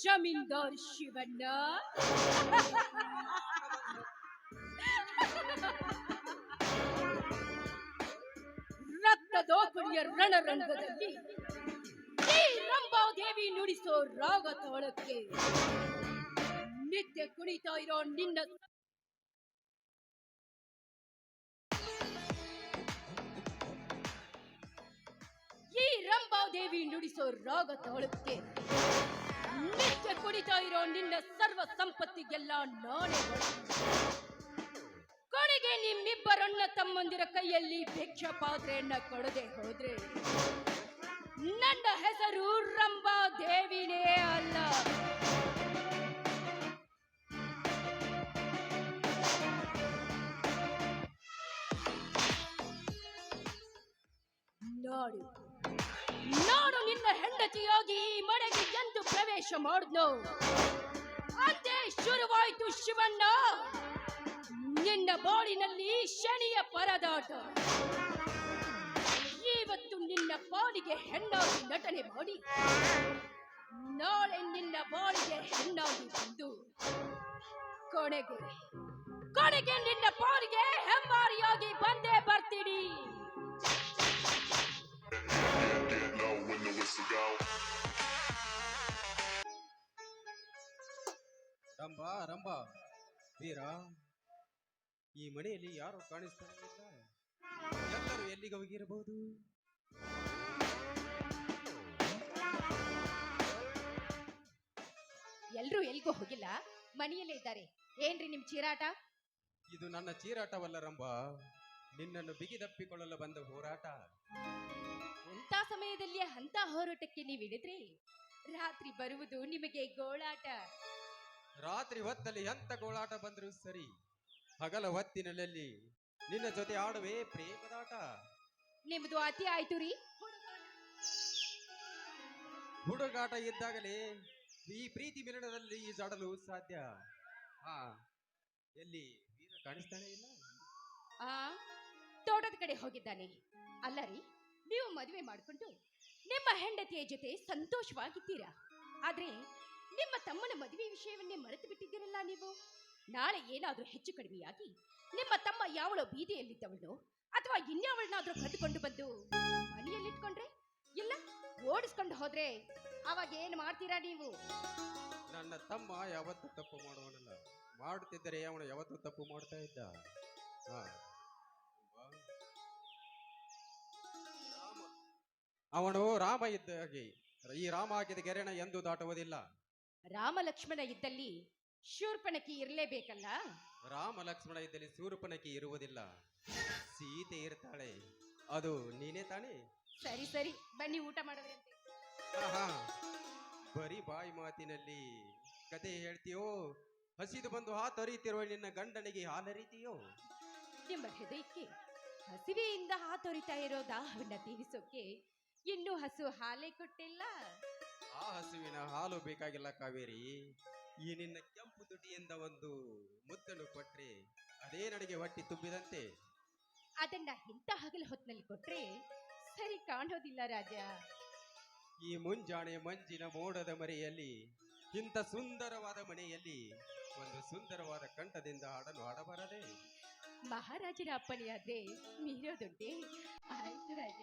ಜಮೀನ್ದಾರ್ ಶಿವಣ್ಣ. ರಕ್ತದೋಕುಳಿಯ ರಣರಂಗದಲ್ಲಿ ಈ ರಂಭಾದೇವಿ ನುಡಿಸೋ ರಾಗ ತಾಳಕ್ಕೆ ನಿತ್ಯ ಕುಣಿತಾ ಇರೋ ನಿನ್ನ ಈ ರಂಭಾದೇವಿ ನುಡಿಸೋ ರಾಗ ತಾಳಕ್ಕೆ ನಿತ್ಯ ಕುಣಿತಾ ಇರೋ ನಿನ್ನ ಸರ್ವ ಸಂಪತ್ತಿಗೆಲ್ಲ ನಾನೇ ಕೊನೆಗೆ ನಿಮ್ಮಿಬ್ಬರನ್ನ ತಮ್ಮಂದಿರ ಕೈಯಲ್ಲಿ ಭಿಕ್ಷಾ ಪಾತ್ರೆಯನ್ನ ಕೊಡದೆ ಹೋದ್ರೆ ನನ್ನ ಹೆಸರು ರಂಭಾದೇವಿನೇ ಅಲ್ಲ. ನಾಡು ನಾನು ನಿನ್ನ ಹೆಂಡತಿಯಾಗಿ ಈ ಮನೆಗೆ ಎಂದು ಪ್ರವೇಶ ಮಾಡಿದ್ನೋ ಅಂದೇ ಶುರುವಾಯಿತು ಶಿವಣ್ಣ ನಿನ್ನ ಬಾಳಿನಲ್ಲಿ ಶನಿಯ ಪರದಾಟ. ಇವತ್ತು ನಿನ್ನ ಬಾಳಿಗೆ ಹೆಣ್ಣಾಗಿ ನಟನೆ ಮಾಡಿ ನಾಳೆ ನಿನ್ನ ಬಾಳಿಗೆ ಹೆಣ್ಣಾಗಿ ಬಂದು ಕೊನೆಗೆ ಕೊನೆಗೆ ನಿನ್ನ ಬಾಳಿಗೆ ಹೆಮ್ಮಾರಿಯಾಗಿ ಬಂದೇ ಬರ್ತೀನಿ. ರಂಭ ರಂಭ ವೀರ, ಈ ಮನೆಯಲ್ಲಿ ಯಾರು ಕಾಣಿಸ್ತಾನೆ ಇಲ್ಲ. ಎಲ್ಲರೂ ಎಲ್ಲಿಗೆ ಹೋಗಿರಬಹುದು? ಎಲ್ರೂ ಎಲ್ಗೂ ಹೋಗಿಲ್ಲ, ಮನೆಯಲ್ಲೇ ಇದ್ದಾರೆ. ಏನ್ರಿ ನಿಮ್ ಚೀರಾಟ? ಇದು ನನ್ನ ಚೀರಾಟವಲ್ಲ ರಂಭ, ನಿನ್ನನ್ನು ಬಿಗಿದಪ್ಪಿಕೊಳ್ಳಲು ಬಂದ ಹೋರಾಟ. ಎಂತ ಸಮಯದಲ್ಲಿ ಅಂತ ಹೋರಾಟಕ್ಕೆ ನೀವಿಳಿದ್ರಿ? ರಾತ್ರಿ ಬರುವುದು ನಿಮಗೆ ಗೋಳಾಟ. ರಾತ್ರಿ ಹೊತ್ತಲ್ಲಿ ಎಂತ ಗೋಳಾಟ ಬಂದರೂ ಸರಿ, ಹಗಲ ಹೊತ್ತಿನಲ್ಲಿ ನಿನ್ನ ಜೊತೆ ಆಡುವೆ ಪ್ರೇಮದಾಟ. ನಿಮ್ದು ಅತಿ ಆಯ್ತು ರೀ. ಹುಡುಗಾಟ ಇದ್ದಾಗಲೇ ಈ ಪ್ರೀತಿ ಮಿಲನದಲ್ಲಿ ಜಾಡಲು ಸಾಧ್ಯ. ಹಾ, ಎಲ್ಲಿ ವೀರ ಕಾಣಿಸ್ತಾನೆ ಇಲ್ಲ? ಆ ತೋಟದ ಕಡೆ ಹೋಗಿದ್ದಾನೆ. ಅಲ್ಲ ರೀ, ನೀವು ಮದುವೆ ಮಾಡಿಕೊಂಡು ನಿಮ್ಮ ಹೆಂಡತಿಯ ಜೊತೆ ಸಂತೋಷವಾಗಿದ್ದೀರಾ. ಆದ್ರೆ ನಿಮ್ಮ ತಮ್ಮನ ಮದುವೆ ವಿಷಯವನ್ನೇ ಮರೆತು ಬಿಟ್ಟಿದ್ದೀರಲ್ಲ ನೀವು. ನಾಳೆ ಏನಾದ್ರೂ ಹೆಚ್ಚು ಕಡಿಮೆಯಾಗಿ ನಿಮ್ಮ ತಮ್ಮ ಯಾವಳೋ ಬೀದಿಯಲ್ಲಿದ್ದವಳು ಅಥವಾ ಇನ್ಯಾವಳನ್ನಾದ್ರೂ ಕದ್ದುಕೊಂಡು ಬಂದು ಮನೆಯಲ್ಲಿಟ್ಕೊಂಡ್ರೆ, ಇಲ್ಲ ಓಡಿಸ್ಕೊಂಡು ಹೋದ್ರೆ ಅವಾಗ ಏನ್ ಮಾಡ್ತೀರಾ ನೀವು? ನನ್ನ ತಮ್ಮ ಯಾವತ್ತೂ ತಪ್ಪು ಮಾಡುವನಲ್ಲ. ಮಾಡುತ್ತಿದ್ದರೆ ಅವನು ಯಾವತ್ತೂ ತಪ್ಪು ಮಾಡ್ತಾ ಇದ್ದ. ಅವನು ರಾಮ ಇದ್ದ ಹಾಗೆ, ಈ ರಾಮ ಹಾಕಿದ ಗೆರೆನ ಎಂದು ದಾಟುವುದಿಲ್ಲ. ರಾಮ ಲಕ್ಷ್ಮಣ ಇದ್ದಲ್ಲಿ ಶೂರ್ಪಣಕಿ ಇರಲೇಬೇಕಲ್ಲ. ರಾಮ ಲಕ್ಷ್ಮಣ ಇದ್ದಲ್ಲಿ ಶೂರ್ಪಣಕಿ ಇರುವುದಿಲ್ಲ, ಸೀತೆ ಇರ್ತಾಳೆ. ಅದು ನೀನೇ ತಾನೇ? ಸರಿ ಸರಿ, ಬನ್ನಿ ಊಟ ಮಾಡೋದ್ರಂತೆ. ಬರೀ ಬಾಯಿ ಮಾತಿನಲ್ಲಿ ಕತೆ ಹೇಳ್ತೀಯೋ? ಹಸಿದು ಬಂದು ಹಾತೊರೀತಿರುವ ನಿನ್ನ ಗಂಡನಿಗೆ ಹಾಲರಿತೀಯೋ? ನಿಮ್ಮ ಹೃದಯಕ್ಕೆ ಹಸಿವೆಯಿಂದ ಹಾತೊರಿತಾ ಇರೋ ದಾಹವನ್ನ ತೀರಿಸೋಕೆ ಇನ್ನೂ ಹಸು ಹಾಲೇ ಕೊಟ್ಟಿಲ್ಲ. ಆ ಹಸುವಿನ ಹಾಲು ಬೇಕಾಗಿಲ್ಲ ಕಾವೇರಿ. ಈ ನಿನ್ನ ಕೆಂಪು ತುಟಿಯಿಂದ ಒಂದು ಮುತ್ತನ್ನು ಕೊಟ್ರೆ ಅದೇ ನನಗೆ ಹೊಟ್ಟಿ ತುಂಬಿದಂತೆ. ಅದನ್ನ ಇಂಥ ಹಗಲು ಹೊತ್ತಿನಲ್ಲಿ ಕೊಟ್ರೆ ಸರಿ ಕಾಣೋದಿಲ್ಲ ರಾಜ. ಈ ಮುಂಜಾನೆ ಮಂಜಿನ ಮೋಡದ ಮರೆಯಲ್ಲಿ, ಇಂಥ ಸುಂದರವಾದ ಮನೆಯಲ್ಲಿ ಒಂದು ಸುಂದರವಾದ ಕಂಠದಿಂದ ಹಾಡಲು ಹಾಡಬಾರದೆ? ಮಹಾರಾಜರ ಅಪ್ಪಣೆಯಾದ್ರೆ ಮೀರೋದುಂಟೆ. ಆಯ್ತು ರಾಜ.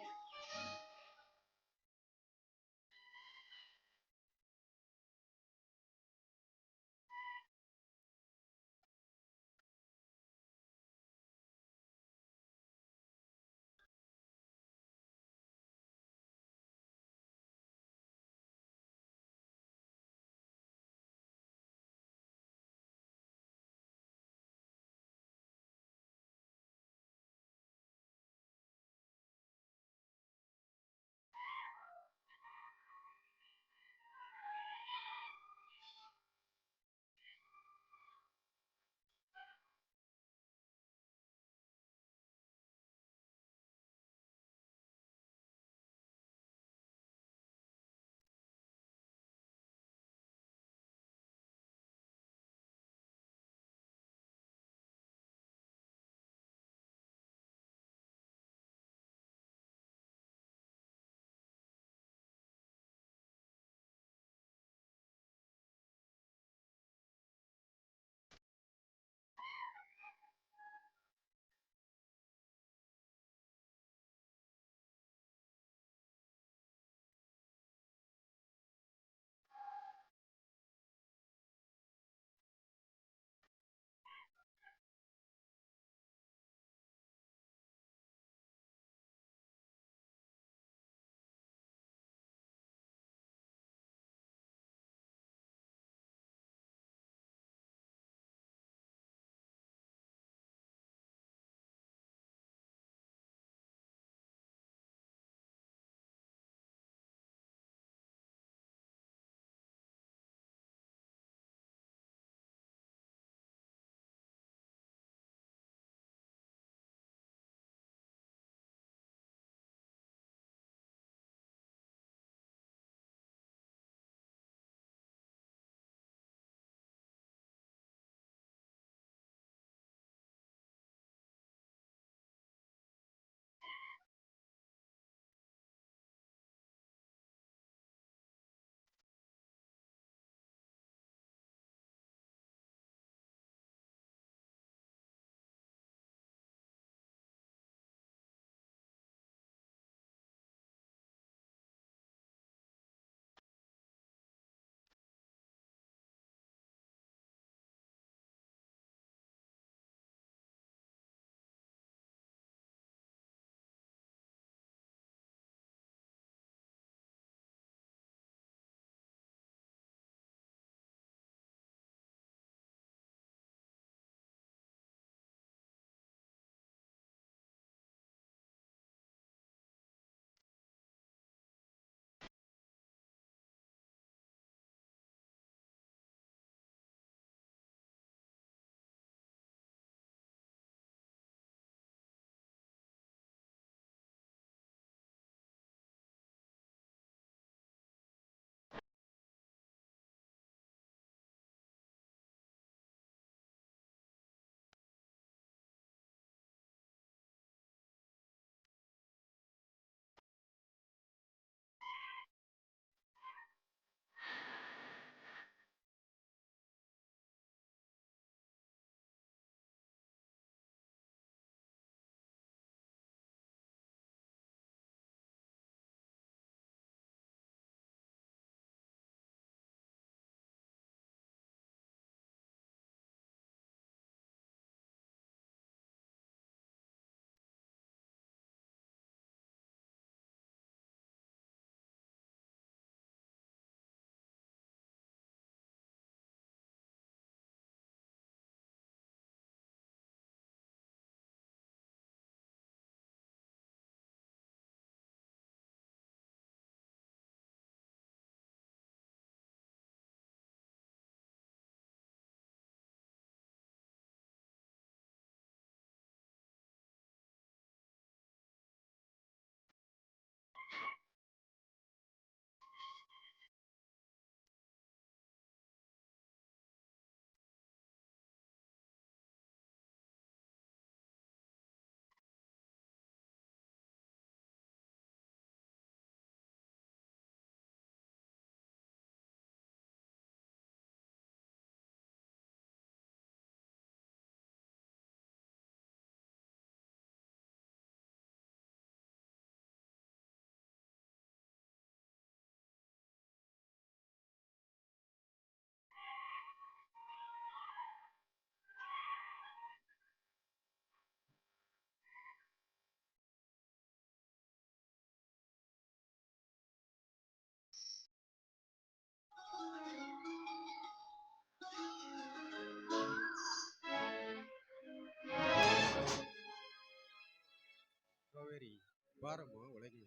ಕಾವೇರಿ, ಬಾರಮ್ಮ ಒಳಗೆ.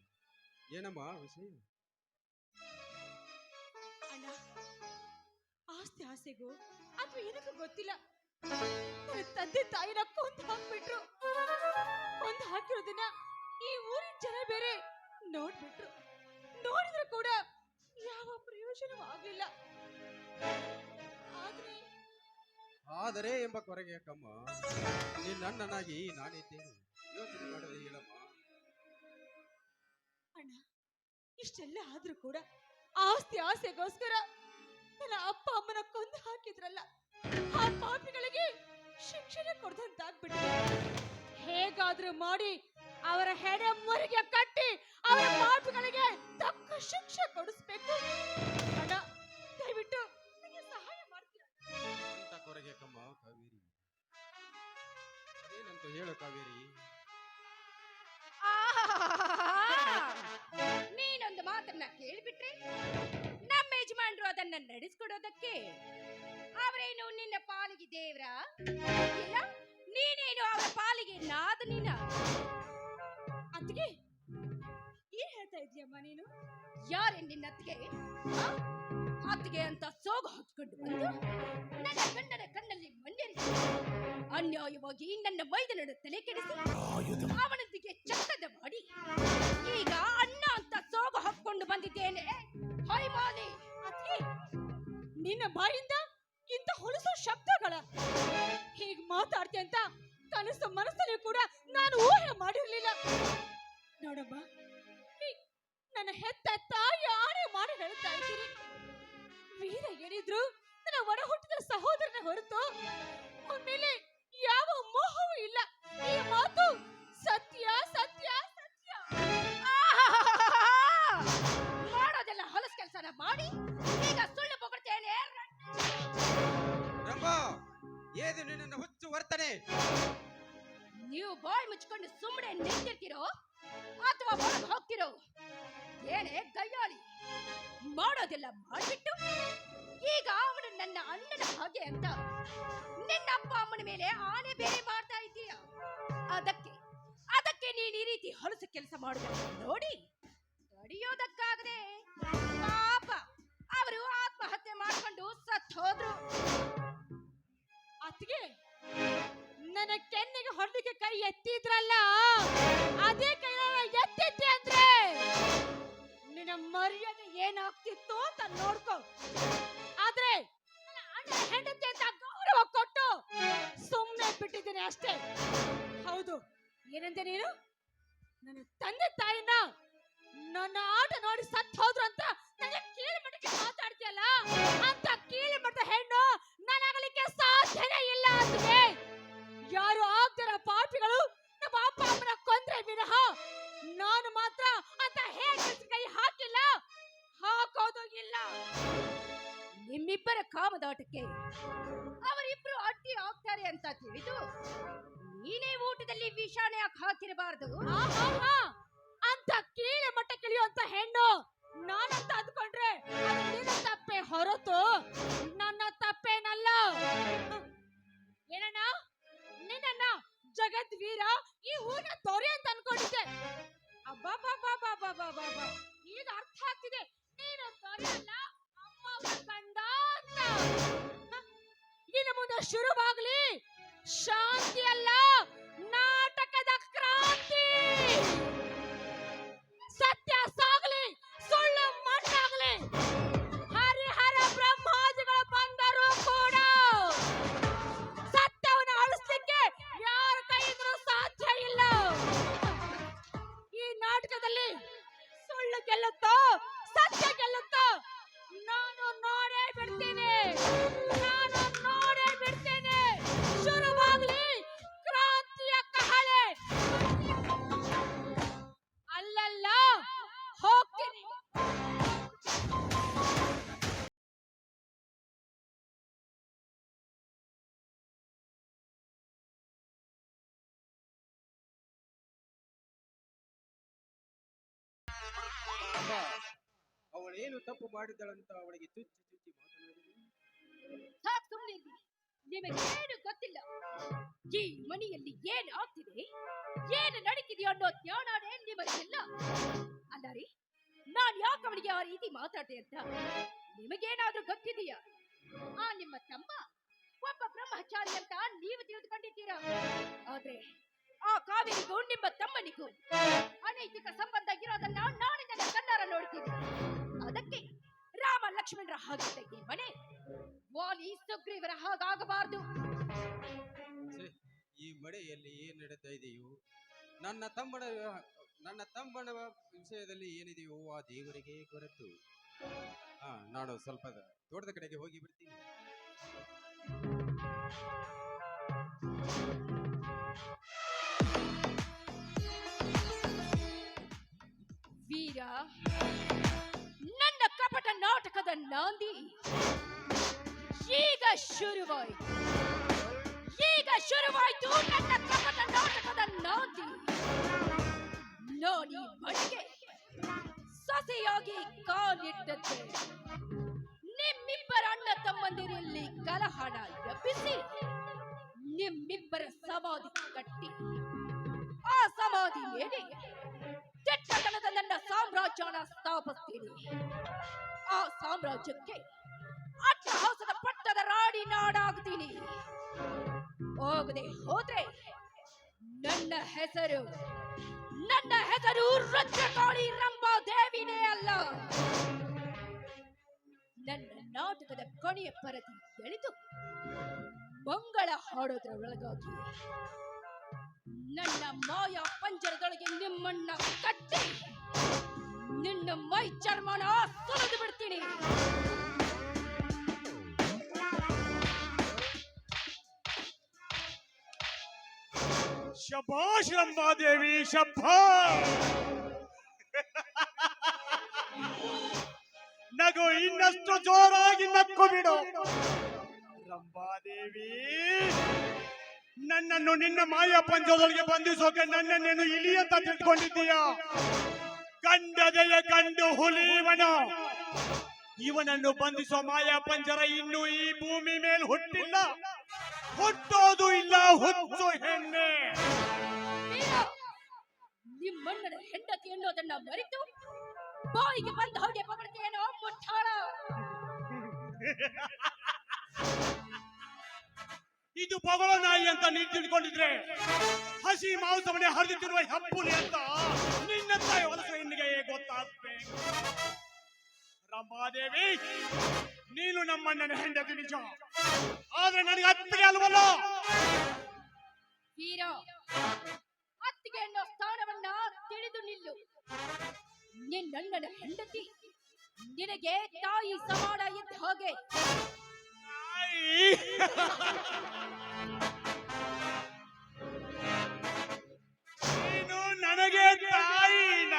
ಏನಮ್ಮ ವಿಷಯ? ಅಣ್ಣ, ಆಸ್ತಿ ಆಸೆಗೂ ಅಥವಾ ಏನಕ್ಕೂ ಗೊತ್ತಿಲ್ಲ, ನನ್ನ ತಂದೆ ತಾಯಿನ ಕೊಂದು ಹಾಕ್ಬಿಟ್ರು. ಕೊಂದು ಹಾಕಿರೋದನ್ನ ಈ ಊರಿನ ಜನ ಬೇರೆ ನೋಡ್ಬಿಟ್ರು. ನೋಡಿದ್ರು ಕೂಡ ಯಾವ ಪ್ರಯೋಜನವೂ ಆಗ್ಲಿಲ್ಲ. ಆದರೆ ಎಂಬ ಕೊರಗೆ ಯಾಕಮ್ಮ? ನಿನ್ನಣ್ಣನಾಗಿ ನಾನಿದ್ದೇನೆ, ಯೋಚನೆ ಮಾಡದೆ ಹೇಳಮ್ಮ. ಅಣ್ಣ, ಇಷ್ಟೆಲ್ಲ ಆದ್ರೂ ಕೂಡ ಆಸ್ತಿ ಆಸೆಗೋಸ್ಕರ ನನ್ನ ಅಪ್ಪ ಅಮ್ಮನ ಕೊಂದು ಹಾಕಿದ್ರಲ್ಲ, ಆ ಪಾಪಿಗಳಿಗೆ ಶಿಕ್ಷಣ ಕೊಡ್ದಂತಾಗ್ಬಿಟ್ಟಿದೆ. ಹೇಗಾದ್ರೂ ಮಾಡಿ ಅವರ ಹೆಡೆ ಮುರಿಗೆ ಕಟ್ಟಿ ಅವರ ಪಾಪಿಗಳಿಗೆ ತಕ್ಕ ಶಿಕ್ಷೆ ಕೊಡಿಸ್ಬೇಕು. ಅಣ್ಣ, ದಯವಿಟ್ಟು ನನಗೆ ಸಹಾಯ ಮಾಡ್ತೀರಾ? ಅಂತ ಕೊರಗೆ ಯಾಕಮ್ಮ ಕಾವೇರಿ? ಅದೇನಂತ ಹೇಳು ಕಾವೇರಿ. ನೀನೊಂದು ಮಾತನ್ನ ಕೇಳಿಬಿಟ್ರೆ ನಮ್ಮ ಯಜಮಾನ್ರು ಅದನ್ನ ನಡೆಸ್ಕೊಡೋದಕ್ಕೆ ಅವರೇನು ನಿನ್ನ ಪಾಲಿಗೆ ದೇವ್ರ, ಇಲ್ಲ ನೀನೇನು ಅವರ ಪಾಲಿಗೆ ನಾದನಿನ? ಅತ್ತಿಗೆ, ಏನ್ ಹೇಳ್ತಾ ಇದೀಯಮ್ಮ ನೀನು? ಯಾರೇ ನಿನ್ನ ಅತ್ತಿಗೆ? ಅತ್ತಿಗೆ ಅಂತ ಸೋಗು ಹಾಕಿಕೊಂಡು ಬಂದು ನನ್ನ ಗಂಡನ ಕಣ್ಣಲ್ಲಿ ಮಣ್ಣೆರಿಸಿ ಅನ್ಯಾಯವಾಗಿ ನನ್ನ ಮೈದನನ್ನು ತಲೆ ಕೆಡಿಸಿ ಅವನೊಂದಿಗೆ ಚಕ್ಕದ ಮಾಡಿ ಈಗ ಅಣ್ಣ ಅಂತ ಸೋಗು ಹಾಕೊಂಡು ಬಂದಿದ್ದೇನೆ. ಹೈಮಾಲಿ, ಅತ್ತಿಗೆ, ನಿನ್ನ ಬಾಯಿಂದ ಇಂಥ ಹೊಲಸು ಶಬ್ದಗಳ ಹೀಗೆ ಮಾತಾಡ್ತಿ ಅಂತ ಕನಸು ಮನಸ್ಸಲ್ಲಿ ಕೂಡ ನಾನು ಊಹೆ ಮಾಡಿರ್ಲಿಲ್ಲ. ನೋಡಮ್ಮ, ನನ್ನ ಹೆತ್ತ ತಾಯಿ ಆಣೆ ಮಾಡಿ ಹೇಳ್ತಾ ಇದ್ದೀನಿ, ವೀರ ಏನಿದ್ರು ನನ್ನ ಒಡ ಹುಟ್ಟಿದ ಸಹೋದರನ ಹೊರತು ಆಮೇಲೆ ಯಾವ ಮೋಹವೂ ಇಲ್ಲ. ಈ ಮಾತು ಸತ್ಯ ಸತ್ಯ ಸತ್ಯ. ಮಾಡೋದೆಲ್ಲ ಹೊಲಸು ಕೆಲಸನ ಮಾಡಿ ಈಗ ಸುಳ್ಳು ಬೊಗಳ್ತೇನೆ. ರಂಭ, ಏದು ನಿನ್ನ ಹುಚ್ಚು ವರ್ತನೆ? ನೀವು ಬಾಯಿ ಮುಚ್ಕೊಂಡು ಸುಮ್ಮನೆ ನಿಂತಿರ್ತೀರೋ ಅಥವಾ ಹೊರಗೆ ಹೋಗ್ತಿರೋ? ಏನೇ ಗಯ್ಯಾಳಿ, ಮಾಡೋದೆಲ್ಲ ಮಾಡ್ಬಿಟ್ಟು ಈಗ ಅವನು ನನ್ನ ಅಣ್ಣನ ಹಾಗೆ ಅಂತ ನಿನ್ನ ಅಪ್ಪ ಅಮ್ಮನ ಮೇಲೆ ಆಣೆ ಬೇರೆ ಮಾಡ್ತಾ ಇದ್ದೀಯ. ಅದಕ್ಕೆ ನೀನು ಈ ರೀತಿ ಹೊಲಸು ಕೆಲಸ ಮಾಡೋದನ್ನ ನೋಡಿ ತಡೆಯೋದಕ್ಕಾಗದೆ ಪಾಪ ಅವರು ಆತ್ಮಹತ್ಯೆ ಮಾಡ್ಕೊಂಡು ಸತ್ತು ಹೋದ್ರು. ಅತ್ತಿಗೆ, ನನ್ನ ಕೆನ್ನೆಗೆ ಹೊರಲಿಕ್ಕೆ ಕೈ ಎತ್ತಿದ್ರಲ್ಲ, ಅದೇ ಕೈ ಎತ್ತಿದ್ದೆ ಅಂದ್ರೆ ನಿನ್ನ ಮರ್ಯಾದೆ ಏನಾಗ್ತಿತ್ತು ಅಂತ ನೋಡ್ಕೊ. ಆದ್ರೆ ನನ್ನ ಅಣ್ಣನ ಹೆಂಡತಿ ಅಂತ ಗೌರವ ಕೊಟ್ಟು ಸುಮ್ಮನೆ ಬಿಟ್ಟಿದ್ದೀನಿ ಅಷ್ಟೇ. ಹೌದು, ಏನಂತೆ ನೀನು? ನನ್ನ ತಂದೆ ತಾಯಿನ ನನ್ನ ಆಟ ನೋಡಿ ಸತ್ತು ಹೋದ್ರು ಅಂತ ನನಗೆ ಕೀಳು ಮಟ್ಟಕ್ಕೆ ಮಾತಾಡ್ತೀಯಲ್ಲ, ಅಂತ ಕೀಳು ಮಟ್ಟದ ಹೆಣ್ಣು ನಾನಾಗಲಿಕ್ಕೆ ಸಾಧ್ಯನೇ ಇಲ್ಲ. ಅತ್ತಿಗೆ, ಯಾರು ಆಗ್ದಿರೋ ಪಾಪಿಗಳು ನಮ್ಮ ಅಪ್ಪ ಅಮ್ಮನ ಕೊಂದ್ರೆ ವಿನಃ ನಾನು ಮಾತ್ರ ಅಂತ ಹೇಗೆ ಕೈ ಹಾಕಿಲ್ಲ, ಹಾಕೋದು ಇಲ್ಲ. ನಿಮ್ಮಿಬ್ಬರ ಕಾಮದಾಟಕ್ಕೆ ಅವರಿಬ್ರು ಅಡ್ಡಿ ಆಗ್ತಾರೆ ಅಂತ ತಿಳಿದು ನೀನೇ ಊಟದಲ್ಲಿ ವಿಷಾಣೆ ಹಾಕಿರಬಾರದು. ಅಂತ ಕೀಳೆ ಮಟ್ಟ ಕಿಳಿಯುವಂತ ಹೆಣ್ಣು ನಾನಂತ ಅಂದ್ಕೊಂಡ್ರೆ ಅದು ನಿನ್ನ ತಪ್ಪೆ ಹೊರತು ನನ್ನ ತಪ್ಪೇನಲ್ಲ. ಏನಣ್ಣ, ನಿನ್ನ ಜಗದ್ವೀರ ಈ ಊರಿನ ದೊರೆ ಅಂತ ಅನ್ಕೊಂಡಿದ್ದೆ. ಅಬ್ಬಾ, ಈಗ ಅರ್ಥ ಆಗ್ತಿದೆ, ನೀನು ದೊರೆ ಅಲ್ಲ, ಅಮ್ಮ ಗಂಡ ಅಂತ. ಇನ್ನು ಮುಂದೆ ಶುರುವಾಗ್ಲಿ ಶಾಂತಿ ಅಲ್ಲ, ನಾಟಕದ ಕ್ರಾಂತಿ. ಸತ್ಯ ಸಾಗಲಿ, ಸುಳ್ಳು ಮಣ್ಣಾಗಲಿ, ಹರಿಹರ ಬ್ರಹ್ಮಾದಿಗಳು ಬಂದರೂ ಕೂಡ ಸತ್ಯವನ್ನು ಅಳಿಸ್ಲಿಕ್ಕೆ ಯಾರ ಕೈಯಿಂದಲೂ ಸಾಧ್ಯ ಇಲ್ಲ. ಈ ನಾಟಕದಲ್ಲಿ ಸುಳ್ಳು ಗೆಲ್ಲುತ್ತೋ ಸತ್ಯ ಗೆಲ್ಲುತ್ತೋ ನಾನು ನೋಡೇ ಬಿಡ್ತೀನಿ, ನಾನು ನೋಡೇ ಬಿಡ್ತೀನಿ. ಶುರುವಾಗ್ಲಿ ಕ್ರಾಂತಿಯ ಕಹಳೆ. ಅಲ್ಲಲ್ಲ ಹೋಗ್ತೀನಿ. ಅಪ್ಪ, ಅವಳೇನು ತಪ್ಪು ಮಾಡಿದಳಂತ ಅವಳಿಗೆ ಚುಚ್ಚಿ ಚುಚ್ಚಿ ಮಾತನಾಡಿದಳು. ಸಾಕು, ಸುಮ್ಮನೆ ನಿಮಗೇನು ಗೊತ್ತಿಲ್ಲ. ಈ ಮನೆಯಲ್ಲಿ ಏನು ಆಗ್ತಿದೆ, ಏನು ನಡೀತಿದೆಯೋ ಅನ್ನೋ ಜ್ಞಾನನೇ ನಿಮಗಿಲ್ಲ. ಅಲ್ಲ ರೀ, ನಾನ್ ಯಾಕೆ ಅವನಿಗೆ ಆ ರೀತಿ ಮಾತಾಡ್ದೆ ಅಂತ ನಿಮಗೇನಾದ್ರೂ ಗೊತ್ತಿದೆಯಾ? ಆ ನಿಮ್ಮ ತಮ್ಮ ಒಬ್ಬ ಬ್ರಹ್ಮಚಾರಿ ಅಂತ ನೀವು ತಿಳಿದುಕೊಂಡಿದ್ದೀರಾ. ಆದ್ರೆ ಆ ಕಾವೇರಿಗೂ ನಿಮ್ಮ ತಮ್ಮನಿಗೂ ಅನೈತಿಕ ಸಂಬಂಧ ಇರೋದನ್ನ ನಾನು ನನ್ನ ಕಣ್ಣಾರ ನೋಡ್ತೀನಿ. ಅದಕ್ಕೆ ರಾಮ ಲಕ್ಷ್ಮಣರ ಹಾಗಿದ್ದ ಈ ಮನೆ ವಾಲಿ ಸುಗ್ರೀವರ ಹಾಗಾಗಬಾರದು. ಈ ಮಳೆಯಲ್ಲಿ ಏನ್ ನಡೀತಾ ಇದೆಯೋ, ನನ್ನ ತಮ್ಮನ ವಿಷಯದಲ್ಲಿ ಏನಿದೆಯೋ ಆ ದೇವರಿಗೆ ಗೊತ್ತು. ನಾನು ಸ್ವಲ್ಪ ತೋಟದ ಕಡೆಗೆ ಹೋಗಿ ಬಿಡ್ತೀನಿ. ವೀರ, ನನ್ನ ಕಪಟ ನಾಟಕದ ನಾಂದಿ ಈಗ ಶುರುವಾಯಿತು. ನನ್ನ ಕಪಟ ನಾಟಕದ ನಾಂದಿ. ನೋಡಿ ಮನೆಗೆ ಸೊಸೆಯಾಗಿ ಕಾಲಿಟ್ಟದ್ದೆ ನಿಮ್ಮಿಬ್ಬರ ಅಣ್ಣ ತಮ್ಮಂದಿರಲ್ಲಿ ಕಲಹಣ ಎಬ್ಬಿಸಿ ನಿಮ್ಮಿಬ್ಬರ ಸಮಾಧಿ ಕಟ್ಟಿ ಆ ಸಮಾಧಿ ಮೇಲೆ ಕೆಟ್ಟತನದ ನನ್ನ ಸಾಮ್ರಾಜ್ಯನ ಸ್ಥಾಪಿಸ್ತೀನಿ. ಆ ಸಾಮ್ರಾಜ್ಯಕ್ಕೆ ಅಟ್ಟಹಾಸದ ಪಟ್ಟದ ರಾಡಿ ನಾಡಾಗ್ತೀನಿ. ಹೋಗದೆ ಹೋದ್ರೆ ನನ್ನ ಹೆಸರು ರುದ್ರಕಾಳಿ ರಂಭಾ ದೇವಿನೇ ಅಲ್ಲ. ನನ್ನ ನಾಟಕದ ಕೊನೆಯ ಪರದಿ ಎಳೆದು ಮಂಗಳ ಹಾಡೋದ್ರ ಒಳಗಾಗಿ ನನ್ನ ಮಾಯಾ ಪಂಜರದೊಳಗೆ ನಿಮ್ಮನ್ನ ಕಟ್ಟಿ ನಿನ್ನ ಮೈ ಚರ್ಮನ ಸುಲಿದು ಬಿಡ್ತೀನಿ. ಶಭಾಷ್ ರಂಭಾದೇವಿ, ಶಭಾಷ್. ನಗು ಇನ್ನಷ್ಟು ಜೋರಾಗಿ ನಕ್ಕು ಬಿಡು ರಂಭಾದೇವಿ. ನನ್ನನ್ನು ನಿನ್ನ ಮಾಯಾ ಪಂಜರದೊಳಗೆ ಬಂಧಿಸೋಕೆ ನನ್ನನ್ನೇನು ಇಲಿ ಅಂತ ತಿಳ್ಕೊಂಡಿದ್ದೀಯ? ಕಂಡದೆಯ ಕಂಡು ಹುಲಿವನ. ಇವನನ್ನು ಬಂಧಿಸೋ ಮಾಯಾ ಪಂಜರ ಇನ್ನು ಈ ಭೂಮಿ ಮೇಲೆ ಹುಟ್ಟಿಲ್ಲ, ಹುಟ್ಟೋದು ಇಲ್ಲ. ಹುಚ್ಚು ಹೆಣ್ಣೆ, ನಿಮ್ಮಣ್ಣನ ಹೆಂಡತಿ ಅನ್ನೋದನ್ನ ಮರೆತು ಬಾಯಿಗೆ ಬಂದ ಹಾಗೆ ಪಗಡ್ತೇನೋ ಮುಟ್ಟಾಳ. ಇದು ಬಗಳ ನಾಯಿ ಅಂತ ನೀನು ತಿಳ್ಕೊಂಡಿದ್ರೆ ಹಸಿ ಮಾಂಸವನ್ನೇ ಹರಿದುತ್ತಿರುವ ಹೆಪ್ಪುಲಿ ಅಂತ ನಿನ್ನ ತಾಯಿ ಹೊಲಸ ಹೆಣ್ಣಿಗೆ ಗೊತ್ತಾಗ್ಬೇಕು. ರಂಭಾದೇವಿ, ನೀನು ನಮ್ಮಣ್ಣನ ಹೆಂಡತಿ ನಿಜ, ಆದ್ರೆ ನನಗೆ ಅತ್ತಿಗೆ ಅಲ್ವಲ್ಲ. ವೀರ, ಅತ್ತಿಗೆ ಅನ್ನೋ ಸ್ಥಾನವನ್ನ ತಿಳಿದು ನಿಲ್ಲು. ನಿನ್ನಣ್ಣನ ಹೆಂಡತಿ ನಿನಗೆ ತಾಯಿ ಸಮಾನ ಇದ್ದ ಹಾಗೆ. ನೀನು ನನಗೆ ತಾಯಿನ?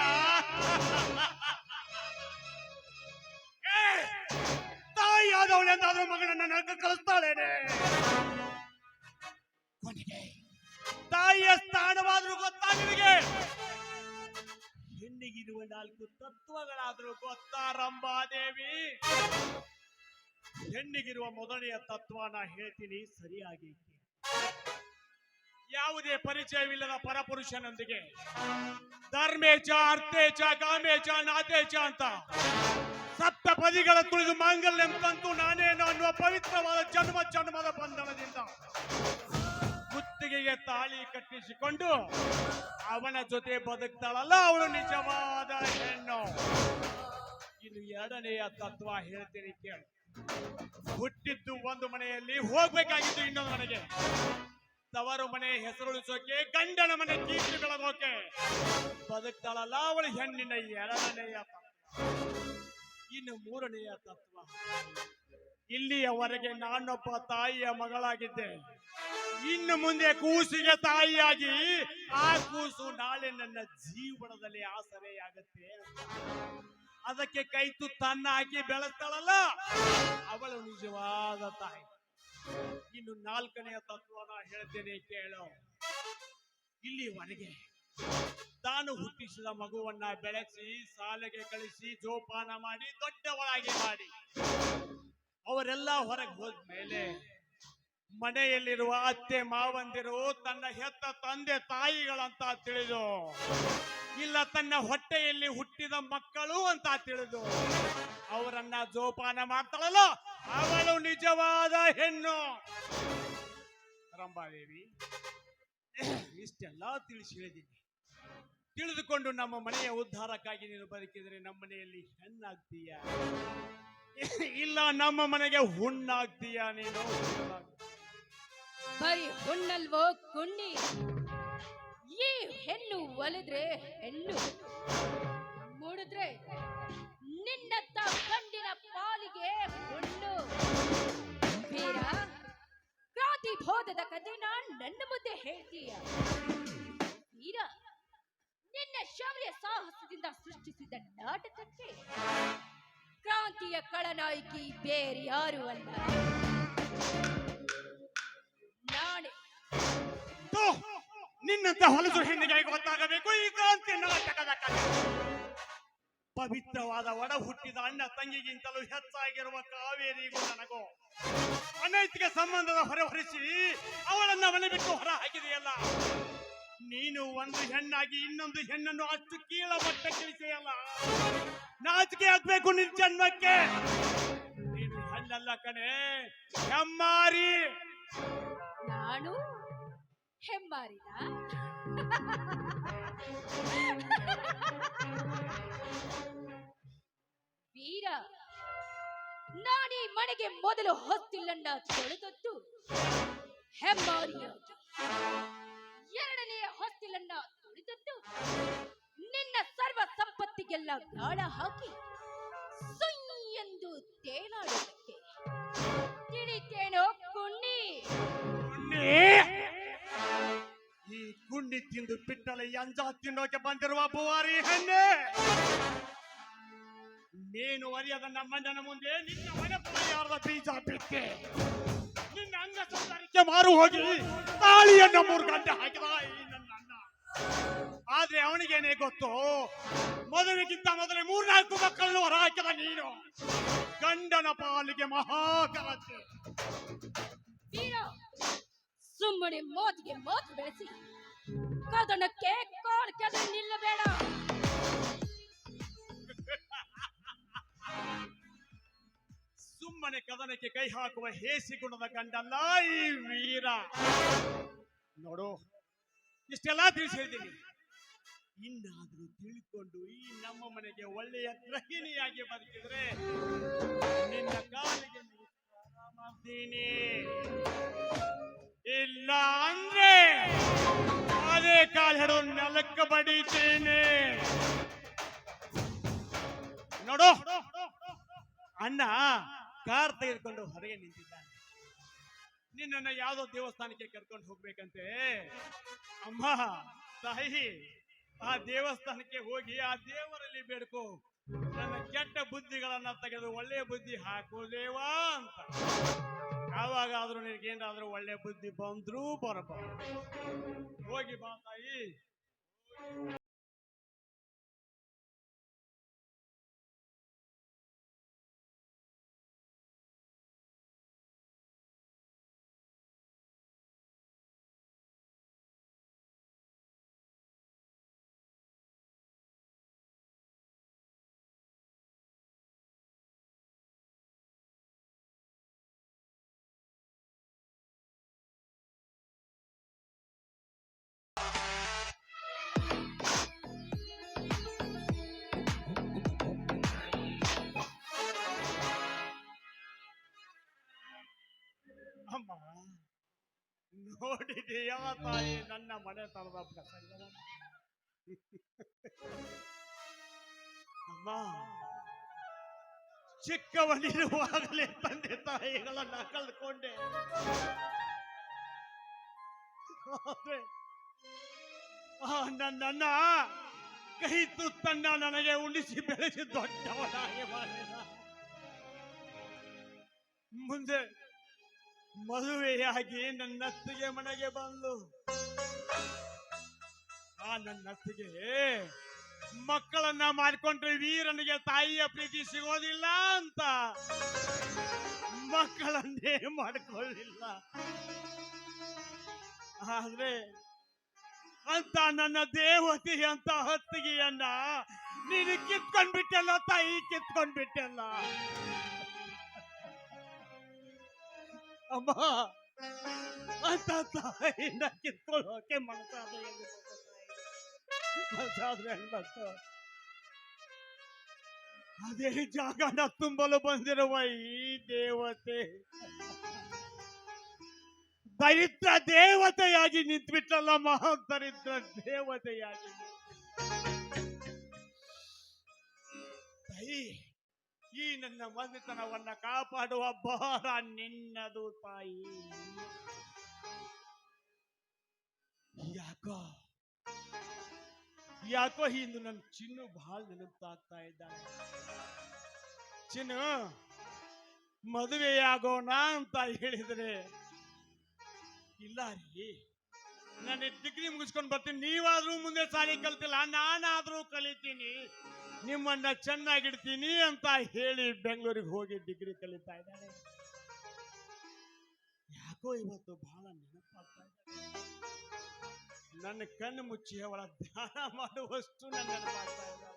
ತಾಯಿ ಆದವಳೆಂದಾದ್ರೂ ಮಗನನ್ನ ನರಕ ಕಳಿಸ್ತಾಳೇನೆ. ಕೊನೆಗೆ ತಾಯಿಯ ಸ್ಥಾನವಾದ್ರೂ ಗೊತ್ತಾ ನಿನಗೆ? ಹೆಣ್ಣಿಗಿರುವ 4 ತತ್ವಗಳಾದ್ರೂ ಗೊತ್ತಾ ರಂಭಾದೇವಿ? ಹೆಣ್ಣಿಗಿರುವ ಮೊದಲನೆಯ ತತ್ವನ ಹೇಳ್ತೀನಿ, ಸರಿಯಾಗಿ. ಯಾವುದೇ ಪರಿಚಯವಿಲ್ಲದ ಪರಪುರುಷನೊಂದಿಗೆ ಧರ್ಮೇಚ ಅರ್ಥೇಚ ಕಾಮೇಚ ನಾಥೇಚ ಅಂತ ಸಪ್ತಪದಿಗಳ ತುಳಿದು ಮಾಂಗಲ್ಯಂ ತಂತು ನಾನೇನು ಅನ್ನುವ ಪವಿತ್ರವಾದ ಜನ್ಮದ ಬಂಧನದಿಂದ ಕುತ್ತಿಗೆಗೆ ತಾಳಿ ಕಟ್ಟಿಸಿಕೊಂಡು ಅವನ ಜೊತೆ ಬದುಕ್ತಾಳಲ್ಲ, ಅವಳು ನಿಜವಾದ ಹೆಣ್ಣು. ಇನ್ನು ಎರಡನೆಯ ತತ್ವ ಹೇಳ್ತೀನಿ ಕೇಳು. ಹುಟ್ಟಿದ್ದು ಒಂದು ಮನೆಯಲ್ಲಿ, ಹೋಗ್ಬೇಕಾಗಿದ್ದು ಇನ್ನೊಂದು ಮನೆಗೆ. ತವರು ಮನೆ ಹೆಸರುಳಿಸೋಕೆ, ಗಂಡನ ಮನೆ ಕೀರ್ತಿ ಬೆಳಗೋಕೆ ಬದುಕ್ತಾಳಲ್ಲ, ಅವಳು ಹೆಣ್ಣಿನ ಎರಡನೆಯ ತತ್ವ. ಇನ್ನು ಮೂರನೆಯ ತತ್ವ, ಇಲ್ಲಿಯವರೆಗೆ ನಾನೊಬ್ಬ ತಾಯಿಯ ಮಗಳಾಗಿದ್ದೆ, ಇನ್ನು ಮುಂದೆ ಕೂಸಿಗೆ ತಾಯಿಯಾಗಿ ಆ ಕೂಸು ನಾಳೆ ನನ್ನ ಜೀವನದಲ್ಲಿ ಆಸರೆಯಾಗತ್ತೆ. ಅದಕ್ಕೆ ಕೈ ತುತ್ತನ್ನ ಹಾಕಿ ಬೆಳೆಸ್ತಾಳಲ್ಲ, ಅವಳು ನಿಜವಾದ ತಾಯಿ. ಇನ್ನು ನಾಲ್ಕನೆಯ ತತ್ವನ ಹೇಳ್ತೇನೆ ಕೇಳು. ಇಲ್ಲಿವರೆಗೆ ತಾನು ಹುಟ್ಟಿಸಿದ ಮಗುವನ್ನ ಬೆಳೆಸಿ, ಶಾಲೆಗೆ ಕಳಿಸಿ, ಜೋಪಾನ ಮಾಡಿ, ದೊಡ್ಡವಳಾಗಿ ಮಾಡಿ ಅವರೆಲ್ಲ ಹೊರಗೆ ಹೋದ್ಮೇಲೆ ಮನೆಯಲ್ಲಿರುವ ಅತ್ತೆ ಮಾವಂದಿರು ತನ್ನ ಹೆತ್ತ ತಂದೆ ತಾಯಿಗಳಂತ ತಿಳಿದು, ಇಲ್ಲ ತನ್ನ ಹೊಟ್ಟೆಯಲ್ಲಿ ಹುಟ್ಟಿದ ಮಕ್ಕಳು ಅಂತ ತಿಳಿದು ಅವರನ್ನ ಜೋಪಾನ ಮಾಡ್ತಾಳಲ್ಲ, ಅವಳು ನಿಜವಾದ ಹೆಣ್ಣು. ರಂಭಾದೇವಿ, ಇಷ್ಟೆಲ್ಲ ತಿಳಿಸಿ ಹೇಳಿದ್ದೀನಿ. ತಿಳಿದುಕೊಂಡು ನಮ್ಮ ಮನೆಯ ಉದ್ಧಾರಕ್ಕಾಗಿ ನೀನು ಬದುಕಿದರೆ ನಮ್ಮ ಮನೆಯಲ್ಲಿ ಹೆಣ್ಣಾಗ್ತೀಯ, ಇಲ್ಲ ನಮ್ಮ ಮನೆಗೆ ಹುಣ್ಣಾಗ್ತೀಯ. ನೀನು ಬರೀ ಹುಣ್ಣಲ್ವೋ ಕುಣ್ಣಿ, ಈ ಹೆಣ್ಣು ಒಲಿದ್ರೆ ಹೆಣ್ಣು, ಮೂಡಿದ್ರೆ ನಿನ್ನತ್ತ ಗಂಡಿನ ಪಾಲಿಗೆ ಹುಣ್ಣು. ವೀರ, ಕ್ರಾಂತಿ ಭೋಧದ ಕಥೆನ ನನ್ನ ಮುಂದೆ ಹೇಳ್ತೀಯ. ವೀರ, ನಿನ್ನ ಶೌರ್ಯ ಸಾಹಸದಿಂದ ಸೃಷ್ಟಿಸಿದ ನಾಟಕಕ್ಕೆ ಕ್ರಾಂತಿಯ ಖಳನಾಯಕಿ ಬೇರ್ಯಾರು ಅಲ್ಲ, ನಾನೇ. ನಿನ್ನಂತ ಹೊಲಸು ಹೆಣ್ಣಿಗೆ ಗೊತ್ತಾಗಬೇಕು ಈ ಕ್ರಾಂತಿ ನಾಟಕದ ಕಥೆ. ಪವಿತ್ರವಾದ ಒಡ ಹುಟ್ಟಿದ ಅಣ್ಣ ತಂಗಿಗಿಂತಲೂ ಹೆಚ್ಚಾಗಿರುವ ಕಾವೇರಿಗೂ ನನಗೂ ಅನೈತಿಕ ಸಂಬಂಧದ ಹೊರಹೊರಿಸಿ ಅವಳನ್ನ ಮನೆ ಬಿಟ್ಟು ಹೊರ ಹಾಕಿದೆಯಲ್ಲ. ನೀನು ಒಂದು ಹೆಣ್ಣಾಗಿ ಇನ್ನೊಂದು ಹೆಣ್ಣನ್ನು ಅಷ್ಟು ಕೀಳ ಮಟ್ಟಕ್ಕಿಳಿಸೆಯಲ್ಲ. ನಾಚಿಕೆ ಆಗ್ಬೇಕು ನಿನ್ ಜನ್ಮಕ್ಕೆ. ನೀನು ಹೆಣ್ಣಲ್ಲ ಕಣೆ, ಹೆಮ್ಮಾರಿ. ನಾನು ಹೆಮ್ಮಾರಿನ? ವೀರ, ನಾನೀ ಮನೆಗೆ ಮೊದಲು ಹೊಸ್ತಿಲನ್ನ ತೊಳೆದದ್ದು ಹೆಮ್ಮಾರಿಯಾಗಿ, ಎರಡನೆಯ ಹೊಸ್ತಿಲನ್ನ ತೊಳೆದದ್ದು ನಿನ್ನ ಸರ್ವ ಸಂಪತ್ತಿಗೆಲ್ಲ ಗಾಳ ಹಾಕಿ ಸುಯ್ ಎಂದು ತೇಲಾಡೋದಕ್ಕೆ. ತಿಳಿತೇನೋ ಕುಣ್ಣಿ? ಈ ಗುಂಡಿ ತಿಂದು ಬಿಟ್ಟಲೆ ಅಂಜ ತಿನ್ನೋಕೆ ಬಂದಿರುವ ಬುವಾರಿ ಹೆಣ್ಣೆ, ನೀನು ಅರಿಯದ ನಮ್ಮಣ್ಣನ ಮುಂದೆ ನಿನ್ನ ಮನೆ ಪರಿಹಾರದ ಬೀಜ ಬಿಟ್ಟೆ. ನಿನ್ನ ಅಂಗ ಸಂಸಾರಕ್ಕೆ ಮಾರು ಹೋಗಿ ತಾಳಿಯನ್ನ 3 ಗಂಟೆ ಹಾಕಿದ ಈ ನನ್ನ ಅಣ್ಣ. ಆದ್ರೆ ಅವನಿಗೇನೆ ಗೊತ್ತು, ಮದುವೆಗಿಂತ ಮೊದಲೇ 3-4 ಮಕ್ಕಳನ್ನು ಹೊರ ಹಾಕಿದ ನೀನು. ಗಂಡನ ಪಾಲಿಗೆ ಮಹಾಕರತೆ. ವೀರ, ಸುಮ್ಮನೆ ಮಾತಿಗೆ ಮಾತು ಬೆಳೆಸಿ ಕದನಕ್ಕೆ ಕಾಲ್ ಕೆದರಿ ನಿಲ್ಲಬೇಡ. ಸುಮ್ಮನೆ ಕದನಕ್ಕೆ ಕೈ ಹಾಕುವ ಹೇಸಿ ಗುಣದ ಗಂಡಲ್ಲ ಈ ವೀರ. ನೋಡು, ಇಷ್ಟೆಲ್ಲ ತಿಳಿಸಿ ಹೇಳ್ತೀನಿ. ಇನ್ನಾದ್ರೂ ತಿಳ್ಕೊಂಡು ಈ ನಮ್ಮ ಮನೆಗೆ ಒಳ್ಳೆಯ ಗೃಹಿಣಿಯಾಗಿ ಬದುಕಿದ್ರೆ ನಿನ್ನ ಕಾಲಿಗೆ ಮಾಡ್ತೀನಿ. ಇಲ್ಲ ಅಂದ್ರೆ ಅದೇ ಕಾಲು ಹಿಡಿದು ನೆಲಕ್ಕೆ ಬಡಿತೀನಿ. ನೋಡು, ಅಣ್ಣ ಕಾರ್ ತೆಗೆದುಕೊಂಡು ಹೊರಗೆ ನಿಂತಿದ್ದಾನೆ. ನಿನ್ನನ್ನ ಯಾವುದೋ ದೇವಸ್ಥಾನಕ್ಕೆ ಕರ್ಕೊಂಡು ಹೋಗ್ಬೇಕಂತೆ. ಅಮ್ಮ ತಾಯಿ, ಆ ದೇವಸ್ಥಾನಕ್ಕೆ ಹೋಗಿ ಆ ದೇವರಲ್ಲಿ ಬೇಡ್ಕೋ, ನನ್ನ ಕೆಟ್ಟ ಬುದ್ಧಿಗಳನ್ನ ತೆಗೆದು ಒಳ್ಳೆಯ ಬುದ್ಧಿ ಹಾಕು ದೇವಾ ಅಂತ. ಯಾವಾಗಾದ್ರೂ ನಿನಗೇನಾದ್ರೂ ಒಳ್ಳೆ ಬುದ್ಧಿ ಬಂದ್ರೂ ಬರಬಹುದು. ಹೋಗಿ ಬಾ ತಾಯಿ. ಅಮ್ಮ, ನೋಡಿದೆಯಾ ತಾಯಿ ನನ್ನ ಮನೆ ತರದ ಪ್ರಸಂಗ? ಅಮ್ಮ, ಚಿಕ್ಕವನಿರುವಾಗಲೇ ತಂದೆ ತಾಯಿಗಳನ್ನ ಕಳ್ಕೊಂಡೆ. ನನ್ನನ್ನ ಕೈ ತುತ್ತನ್ನ ನನಗೆ ಉಳಿಸಿ ಬೆಳೆಸಿ ದೊಡ್ಡವನಾಗಿ ಮಾಡಿದ. ಮುಂದೆ ಮದುವೆಯಾಗಿ ನನ್ನತ್ತಿಗೆ ಮನೆಗೆ ಬಂದು ಆ ನನ್ನತ್ತಿಗೆ ಮಕ್ಕಳನ್ನ ಮಾಡಿಕೊಂಡ್ರೆ ವೀರನಿಗೆ ತಾಯಿಯ ಪ್ರೀತಿ ಸಿಗೋದಿಲ್ಲ ಅಂತ ಮಕ್ಕಳನ್ನೇ ಮಾಡ್ಕೊಳ್ಳಿಲ್ಲ. ಆದ್ರೆ ಅಂತ ನನ್ನ ದೇವತೆ ಅಂತ ಹೊತ್ತಿಗೆಯನ್ನ ನೀನು ಕಿತ್ಕೊಂಡ್ಬಿಟ್ಟಲ್ಲ ತಾಯಿ, ಕಿತ್ಕೊಂಡ್ಬಿಟ್ಟಲ್ಲ ಅಮ್ಮ. ಅಂತ ತಾಯಿನ ಕಿತ್ಕೊಳ್ಳೋಕೆ ಮನಸ್ಸಾದ್ರೆ ಹೆಂಗ್ ಅದೇ ಜಾಗನ ತುಂಬಲು ಬಂದಿರುವ ಈ ದೇವತೆ ದರಿದ್ರ ದೇವತೆಯಾಗಿ ನಿಂತ್ಬಿಟ್ಟಲ್ಲ, ಮಹಾ ದರಿದ್ರ ದೇವತೆಯಾಗಿ. ತಾಯಿ, ಈ ನನ್ನ ಮನೆತನವನ್ನ ಕಾಪಾಡುವ ಭಾರ ನಿನ್ನದು ತಾಯಿ. ಯಾಕೋ ಯಾಕೋ ಇಂದು ನನ್ನ ಚಿನ್ನು ಬಹಳ ನೆನಪಾಗ್ತಾ ಇದ್ದಾಳೆ. ಚಿನ್ನು, ಮದುವೆಯಾಗೋಣ ಅಂತ ಹೇಳಿದ್ರೆ ಇಲ್ಲ ರೀ, ನಾನು ಡಿಗ್ರಿ ಮುಗಿಸ್ಕೊಂಡು ಬರ್ತೀನಿ, ನೀವಾದ್ರೂ ಮುಂದೆ ಸಾಲಿ ಕಲ್ತಿಲ್ಲ, ನಾನಾದ್ರೂ ಕಲಿತೀನಿ, ನಿಮ್ಮನ್ನ ಚೆನ್ನಾಗಿಡ್ತೀನಿ ಅಂತ ಹೇಳಿ ಬೆಂಗಳೂರಿಗೆ ಹೋಗಿ ಡಿಗ್ರಿ ಕಲಿತಾ ಇದ್ದಾಳೆ. ಯಾಕೋ ಇವತ್ತು ಬಹಳ ನೆನಪಾಗ್ತಾ ಇದೆ. ನನ್ನ ಕಣ್ಣು ಮುಚ್ಚಿ ಅವಳ ಧ್ಯಾನ ಮಾಡುವಷ್ಟು ನನ್ನ ನೆನಪಾಗ್ತಾ ಇದ್ದಾಳೆ.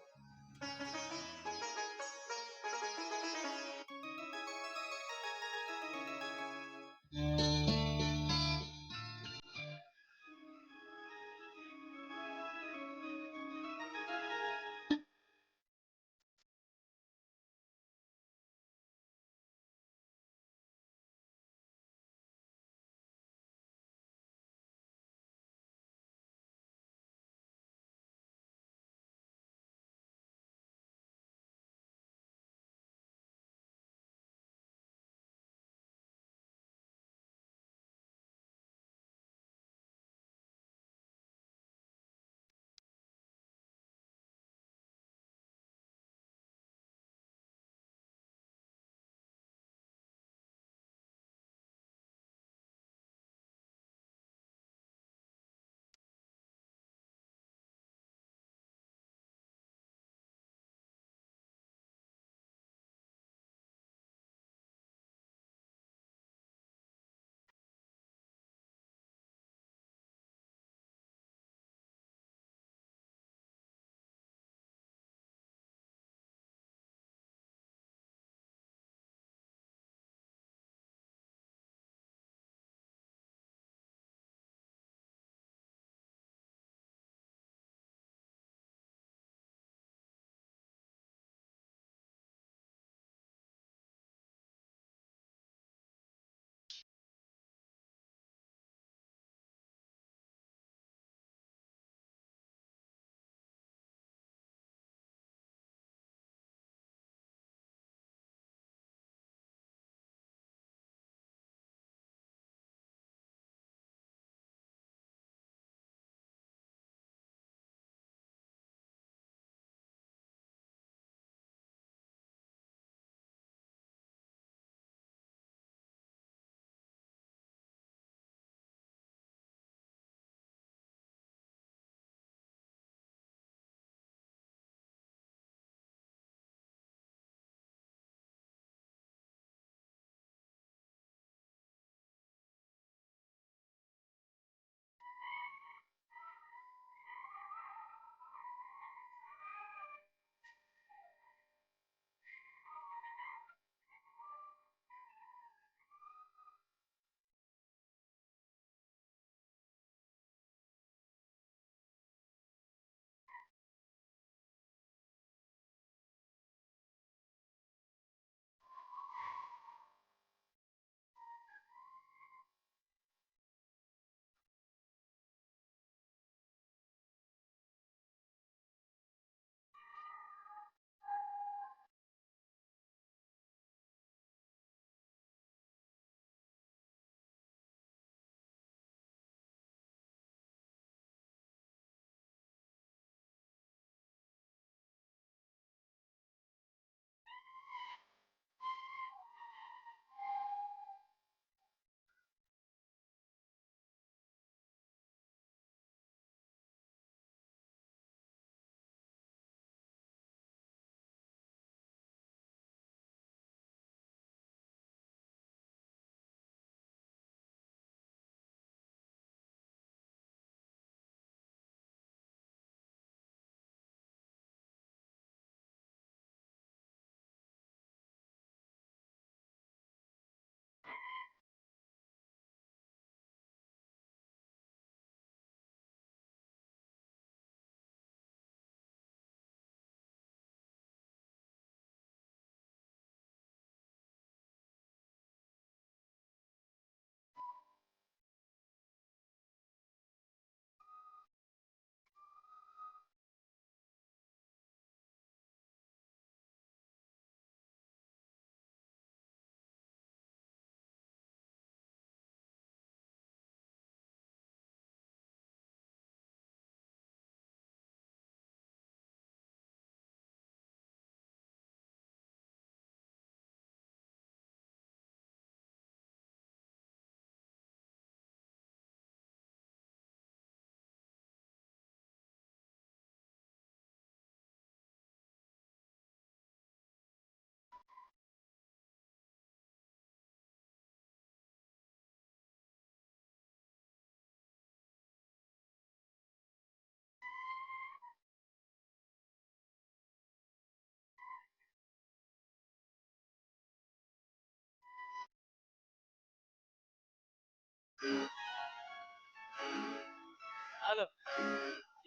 ಹಲೋ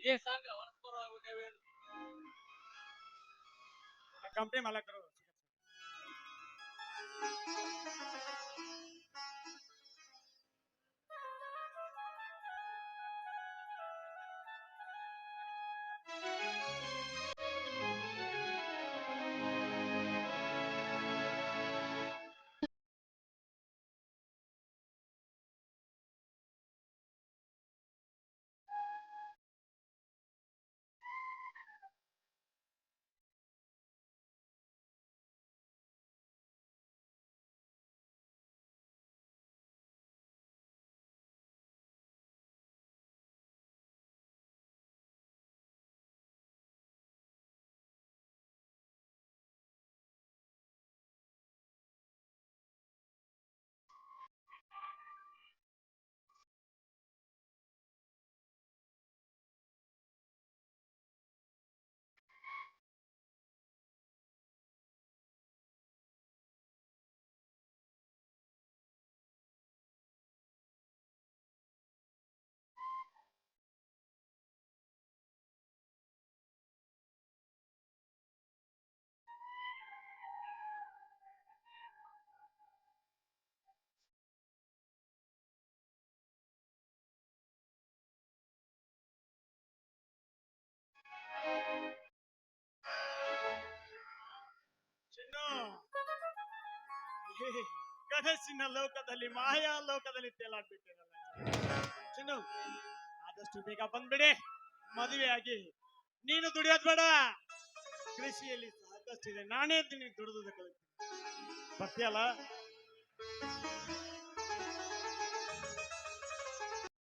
ಇದೇ ಸಾಂಗ್ ಕಂಪ್ನಿ ಮಾಲಕರು. ಚಿನ್ನು, ಈ ಕನಸಿನ ಲೋಕದಲ್ಲಿ ಮಾಯಾ ಲೋಕದಲ್ಲಿ ತೇಲಾಡ್ಬಿಟ್ಟಿರಲ್ಲ ಚಿನ್ನು. ಆದಷ್ಟು ಬೇಗ ಬಂದ್ಬಿಡಿ, ಮದುವೆಯಾಗಿ ನೀನು ದುಡಿಯೋದ್ ಬೇಡ. ಕೃಷಿಯಲ್ಲಿ ಸಾಕಷ್ಟಿದೆ, ನಾನೇ ನಿನಗೆ ದುಡಿದು ಬರ್ತೀಯಲ್ಲ.